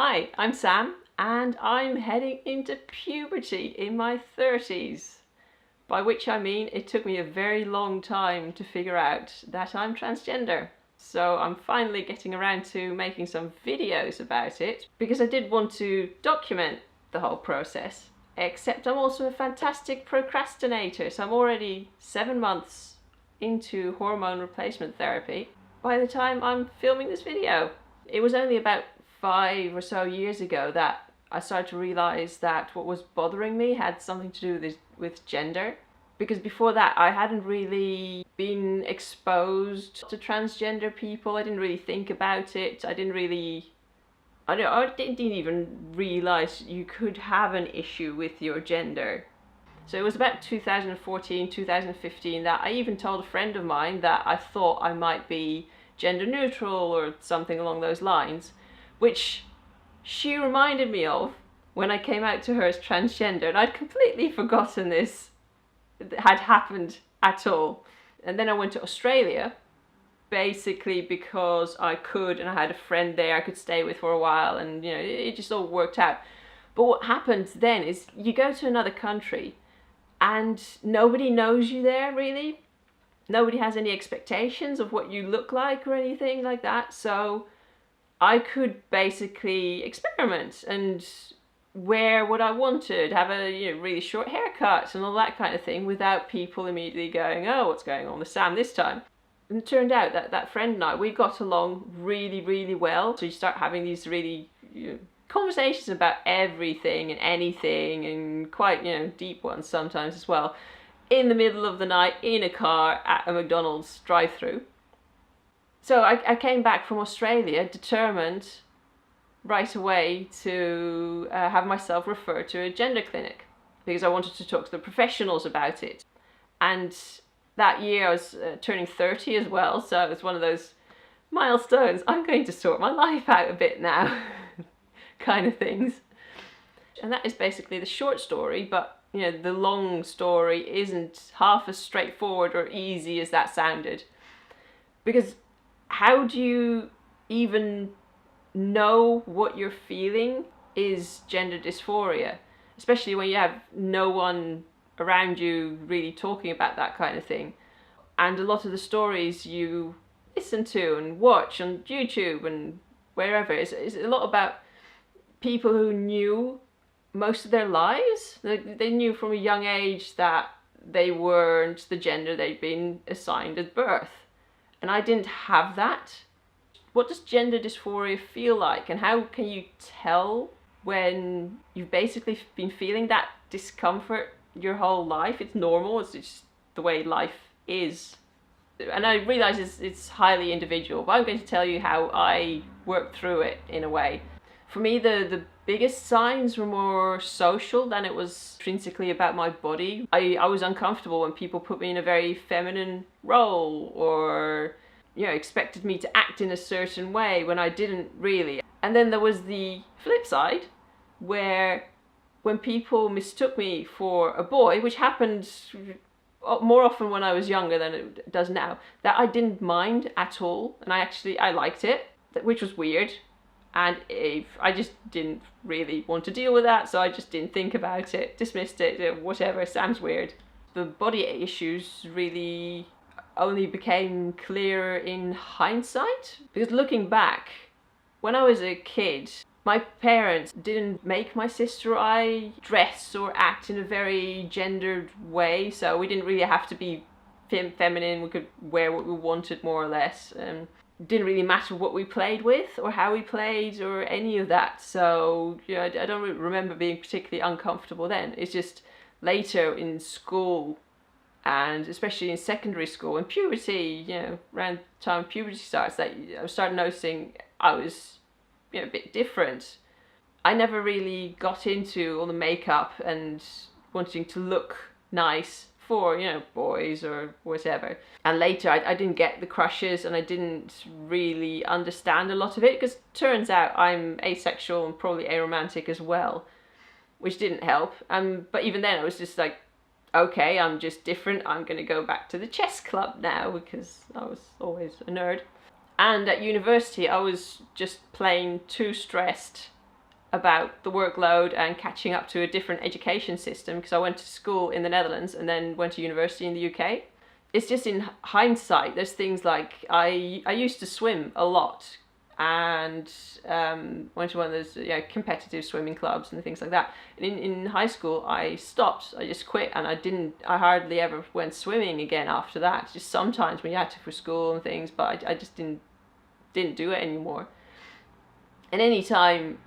Hi, I'm Sam, and I'm heading into puberty in my 30s. By which I mean it took me a very long time to figure out that I'm transgender. So I'm finally getting around to making some videos about it because I did want to document the whole process. Except I'm also a fantastic procrastinator, so I'm already 7 months into hormone replacement therapy by the time I'm filming this video. It was only about 5 or so years ago that I started to realise that what was bothering me had something to do with gender. Because before that I hadn't really been exposed to transgender people. I didn't really think about it. I didn't even realise you could have an issue with your gender. So it was about 2014, 2015 that I even told a friend of mine that I thought I might be gender neutral or something along those lines, which she reminded me of when I came out to her as transgender, and I'd completely forgotten this had happened at all. And then I went to Australia, basically because I could, and I had a friend there I could stay with for a while, and it just all worked out. But what happens then is you go to another country and nobody knows you there, really. Nobody has any expectations of what you look like or anything like that. So I could basically experiment and wear what I wanted, have a really short haircut and all that kind of thing without people immediately going, oh, what's going on with Sam this time? And it turned out that that friend and I, we got along really, really well. So you start having these really conversations about everything and anything, and quite deep ones sometimes as well, in the middle of the night in a car at a McDonald's drive-through. So I came back from Australia determined right away to have myself referred to a gender clinic because I wanted to talk to the professionals about it. And that year I was turning 30 as well, so it was one of those milestones. I'm going to sort my life out a bit now kind of things. And that is basically the short story, but the long story isn't half as straightforward or easy as that sounded. Because how do you even know what you're feeling is gender dysphoria, especially when you have no one around you really talking about that kind of thing? And a lot of the stories you listen to and watch on YouTube and wherever is a lot about people who knew most of their lives. They knew from a young age that they weren't the gender they'd been assigned at birth. And I didn't have that. What does gender dysphoria feel like, and how can you tell when you've basically been feeling that discomfort your whole life? It's normal, it's just the way life is. And I realise it's highly individual, but I'm going to tell you how I worked through it in a way. For me, the biggest signs were more social than it was intrinsically about my body. I was uncomfortable when people put me in a very feminine role or expected me to act in a certain way when I didn't really. And then there was the flip side, where when people mistook me for a boy, which happened more often when I was younger than it does now, that I didn't mind at all, and I liked it, which was weird. And I just didn't really want to deal with that, so I just didn't think about it, dismissed it, whatever, Sam's weird. The body issues really only became clearer in hindsight, because looking back, when I was a kid, my parents didn't make my sister or I dress or act in a very gendered way, so we didn't really have to be feminine. We could wear what we wanted, more or less. Didn't really matter what we played with or how we played or any of that. So I don't really remember being particularly uncomfortable then. It's just later in school, and especially in secondary school and puberty, around the time puberty starts, that I started noticing I was a bit different. I never really got into all the makeup and wanting to look nice for boys or whatever. And later I didn't get the crushes, and I didn't really understand a lot of it, because it turns out I'm asexual and probably aromantic as well, which didn't help. But even then I was just like, okay, I'm just different. I'm going to go back to the chess club now, because I was always a nerd. And at university I was just plain too stressed about the workload and catching up to a different education system, because I went to school in the Netherlands and then went to university in the UK. It's just in hindsight, there's things like I used to swim a lot, and went to one of those competitive swimming clubs and things like that. And in high school, I stopped. I just quit, and I hardly ever went swimming again after that. Just sometimes when you had to for school and things, but I just didn't do it anymore. And any time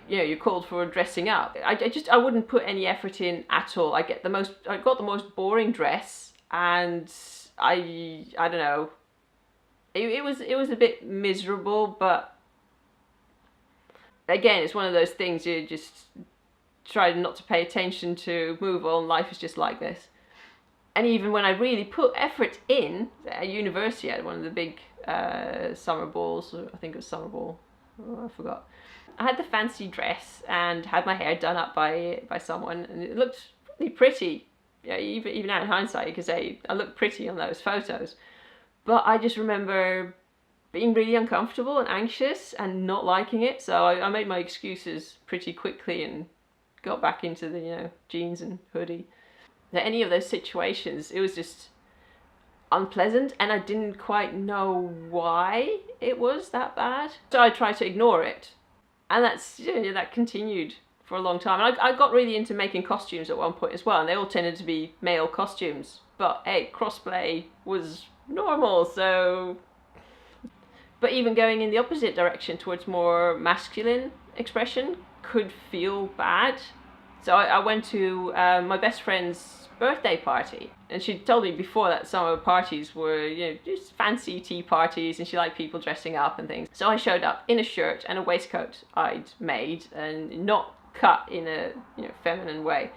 you're called for dressing up, I wouldn't put any effort in at all. I got the most boring dress, and I don't know. It was a bit miserable, but again, it's one of those things you just try not to pay attention to, move on. Life is just like this. And even when I really put effort in at university, I had one of the big summer balls. I think it was summer ball. Oh, I forgot. I had the fancy dress and had my hair done up by someone, and it looked really pretty. Yeah, even now in hindsight, you could say I looked pretty on those photos. But I just remember being really uncomfortable and anxious and not liking it. So I made my excuses pretty quickly and got back into the jeans and hoodie. Now, any of those situations, it was just unpleasant, and I didn't quite know why it was that bad. So I tried to ignore it, and that continued for a long time. And I got really into making costumes at one point as well, and they all tended to be male costumes. But hey, crossplay was normal, so. But even going in the opposite direction towards more masculine expression could feel bad. So I went to my best friend's birthday party, and she told me before that some of her parties were just fancy tea parties, and she liked people dressing up and things. So I showed up in a shirt and a waistcoat I'd made and not cut in a feminine way.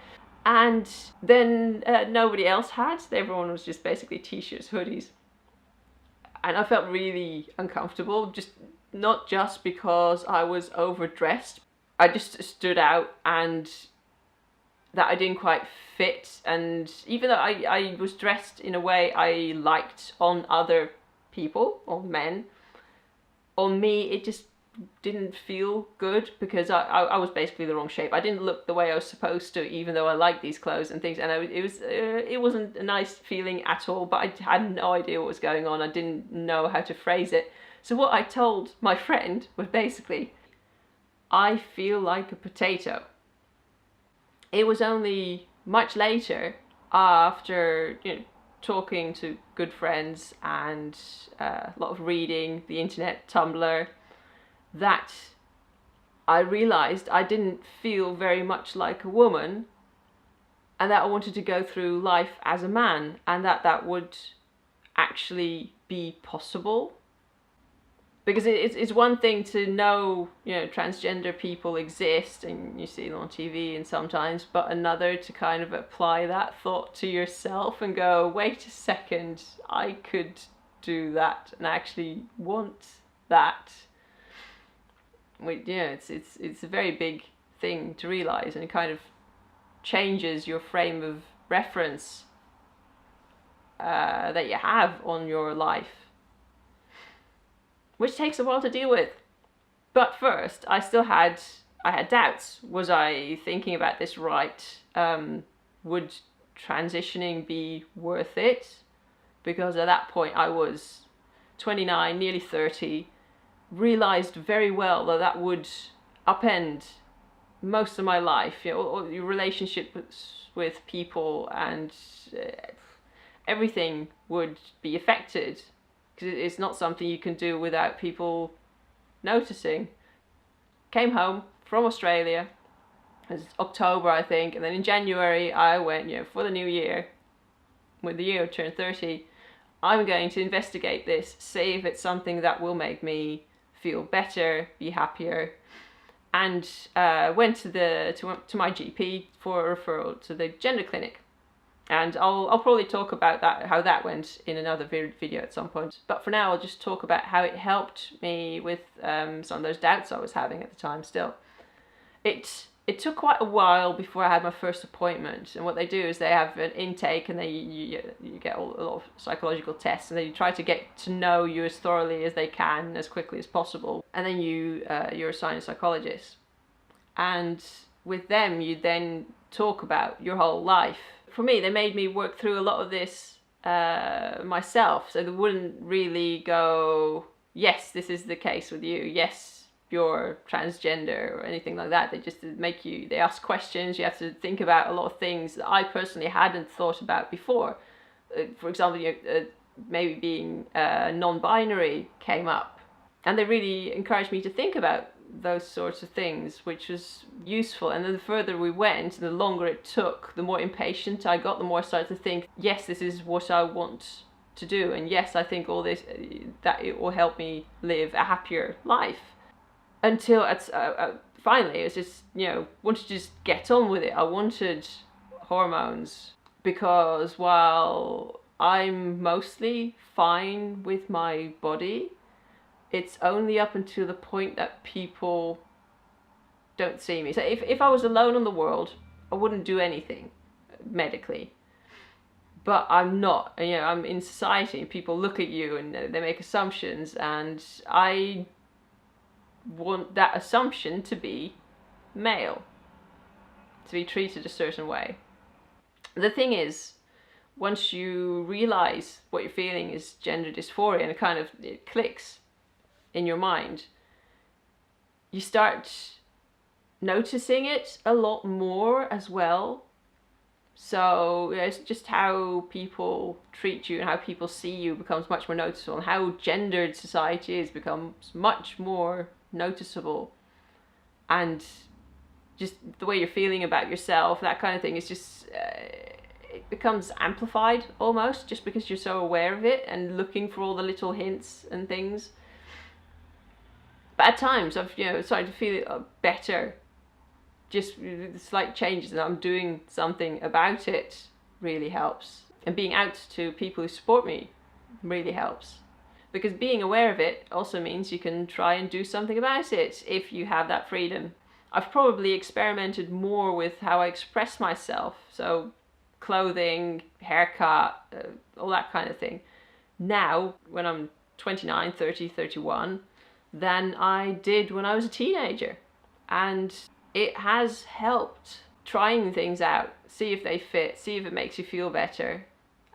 And then nobody else had. Everyone was just basically t-shirts, hoodies. And I felt really uncomfortable, not just because I was overdressed. I just stood out, and that I didn't quite fit. And even though I was dressed in a way I liked on other people, on men, on me it just didn't feel good, because I was basically the wrong shape. I didn't look the way I was supposed to, even though I liked these clothes and things. And it wasn't a nice feeling at all, but I had no idea what was going on. I didn't know how to phrase it. So what I told my friend was basically, I feel like a potato. It was only much later, after talking to good friends and a lot of reading, the internet, Tumblr, that I realized I didn't feel very much like a woman, and that I wanted to go through life as a man, and that would actually be possible. Because it's one thing to know, transgender people exist and you see them on TV and sometimes, but another to kind of apply that thought to yourself and go, wait a second, I could do that and actually want that. It's a very big thing to realize, and it kind of changes your frame of reference that you have on your life, which takes a while to deal with. But first, I had doubts. Was I thinking about this right? Would transitioning be worth it? Because at that point I was 29, nearly 30, realized very well that would upend most of my life. All your relationships with people and everything would be affected, because it's not something you can do without people noticing. Came home from Australia, it was October I think, and then in January I went, for the new year, with the year I turned 30, I'm going to investigate this, see if it's something that will make me feel better, be happier, and went to my GP for a referral to the gender clinic. And I'll probably talk about that, how that went, in another video at some point. But for now, I'll just talk about how it helped me with some of those doubts I was having at the time still. It took quite a while before I had my first appointment. And what they do is they have an intake, and you get a lot of psychological tests, and they try to get to know you as thoroughly as they can, as quickly as possible. And then you're assigned a psychologist. And with them, you then talk about your whole life. For me, they made me work through a lot of this myself, so they wouldn't really go, yes, this is the case with you, yes, you're transgender, or anything like that. They just make you, they ask questions, you have to think about a lot of things that I personally hadn't thought about before. For example, maybe being non-binary came up, and they really encouraged me to think about those sorts of things, which was useful. And then the further we went, the longer it took, the more impatient I got, the more I started to think, yes, this is what I want to do, and yes, I think all this, that it will help me live a happier life. Until finally it was just, wanted to just get on with it. I wanted hormones, because while I'm mostly fine with my body, it's only up until the point that people don't see me. So if I was alone in the world, I wouldn't do anything medically. But I'm not. I'm in society, and people look at you and they make assumptions, and I want that assumption to be male, to be treated a certain way. The thing is, once you realize what you're feeling is gender dysphoria, and it clicks in your mind, you start noticing it a lot more as well. So it's just how people treat you and how people see you becomes much more noticeable, and how gendered society is becomes much more noticeable. And just the way you're feeling about yourself, that kind of thing, is just it becomes amplified almost, just because you're so aware of it and looking for all the little hints and things. But at times I've started to feel better, just slight changes, and I'm doing something about it really helps. And being out to people who support me really helps, because being aware of it also means you can try and do something about it if you have that freedom. I've probably experimented more with how I express myself, so clothing, haircut, all that kind of thing, now when I'm 29, 30, 31, than I did when I was a teenager. And it has helped, trying things out, see if they fit, see if it makes you feel better,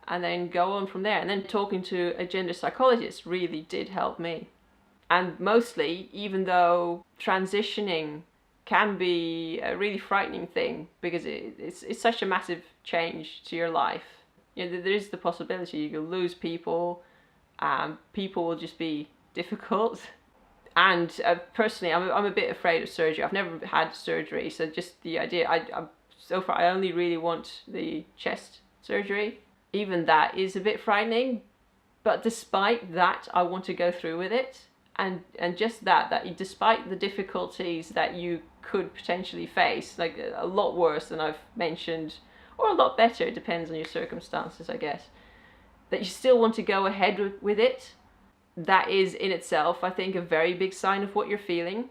and then go on from there. And then talking to a gender psychologist really did help me. And mostly, even though transitioning can be a really frightening thing, because it's such a massive change to your life, there is the possibility you'll lose people, people will just be difficult. And personally, I'm a bit afraid of surgery. I've never had surgery, so just the idea, so far I only really want the chest surgery. Even that is a bit frightening, but despite that, I want to go through with it. And just that despite the difficulties that you could potentially face, like a lot worse than I've mentioned, or a lot better, it depends on your circumstances, I guess, that you still want to go ahead with it. That is in itself, I think, a very big sign of what you're feeling.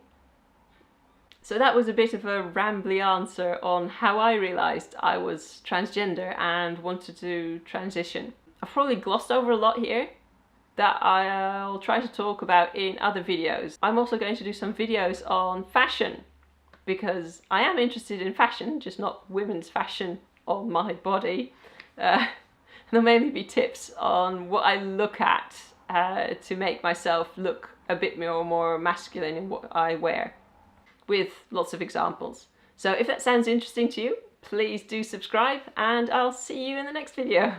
So that was a bit of a rambly answer on how I realized I was transgender and wanted to transition. I've probably glossed over a lot here that I'll try to talk about in other videos. I'm also going to do some videos on fashion, because I am interested in fashion, just not women's fashion on my body. There'll mainly be tips on what I look at to make myself look a bit more masculine in what I wear, with lots of examples. So if that sounds interesting to you, please do subscribe, and I'll see you in the next video.